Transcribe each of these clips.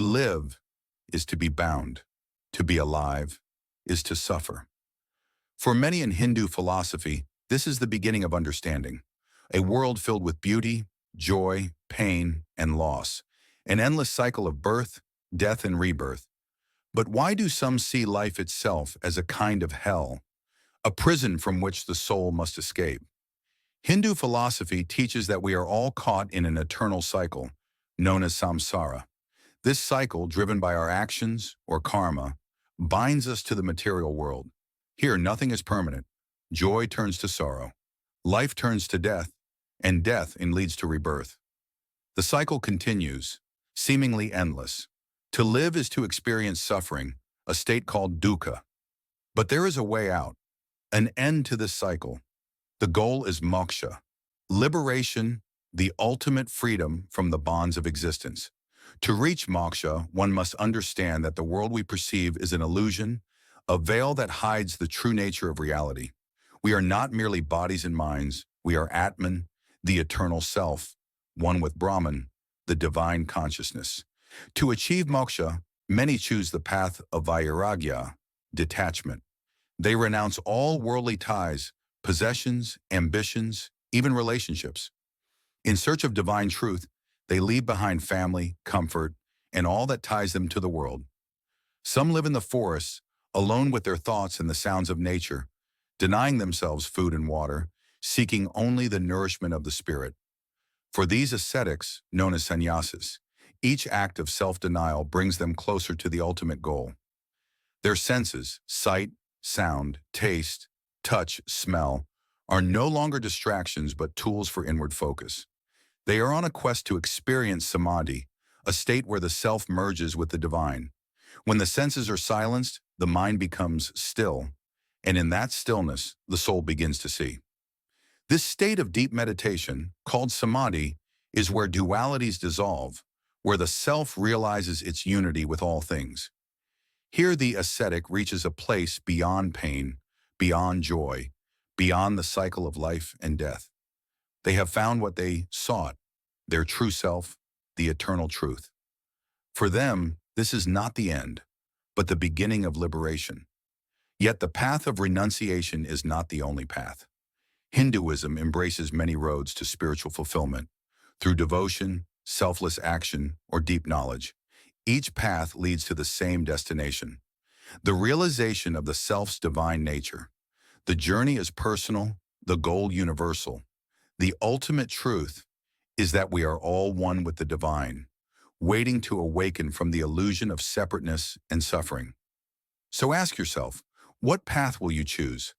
To live is to be bound. To be alive is to suffer. For many in Hindu philosophy, this is the beginning of understanding. A world filled with beauty, joy, pain, and loss. An endless cycle of birth, death, and rebirth. But why do some see life itself as a kind of hell, a prison from which the soul must escape? Hindu philosophy teaches that we are all caught in an eternal cycle, known as samsara. This cycle, driven by our actions, or karma, binds us to the material world. Here, nothing is permanent. Joy turns to sorrow. Life turns to death, and death leads to rebirth. The cycle continues, seemingly endless. To live is to experience suffering, a state called dukkha. But there is a way out, an end to this cycle. The goal is moksha, liberation, the ultimate freedom from the bonds of existence. To reach moksha, one must understand that the world we perceive is an illusion, a veil that hides the true nature of reality. We are not merely bodies and minds, we are Atman, the eternal self, one with Brahman, the divine consciousness. To achieve moksha, many choose the path of vairagya, detachment. They renounce all worldly ties, possessions, ambitions, even relationships. In search of divine truth, they leave behind family, comfort, and all that ties them to the world. Some live in the forests, alone with their thoughts and the sounds of nature, denying themselves food and water, seeking only the nourishment of the spirit. For these ascetics, known as sannyasis, each act of self-denial brings them closer to the ultimate goal. Their senses, sight, sound, taste, touch, smell, are no longer distractions but tools for inward focus. They are on a quest to experience samadhi, a state where the self merges with the divine. When the senses are silenced, the mind becomes still, and in that stillness, the soul begins to see. This state of deep meditation, called samadhi, is where dualities dissolve, where the self realizes its unity with all things. Here the ascetic reaches a place beyond pain, beyond joy, beyond the cycle of life and death. They have found what they sought, their true self, the eternal truth. For them, this is not the end, but the beginning of liberation. Yet the path of renunciation is not the only path. Hinduism embraces many roads to spiritual fulfillment, through devotion, selfless action, or deep knowledge. Each path leads to the same destination, the realization of the self's divine nature. The journey is personal, the goal universal. The ultimate truth is that we are all one with the divine, waiting to awaken from the illusion of separateness and suffering. So ask yourself, what path will you choose?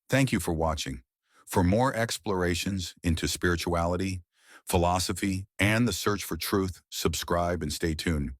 Thank you for watching. For more explorations into spirituality, philosophy, and the search for truth, subscribe and stay tuned.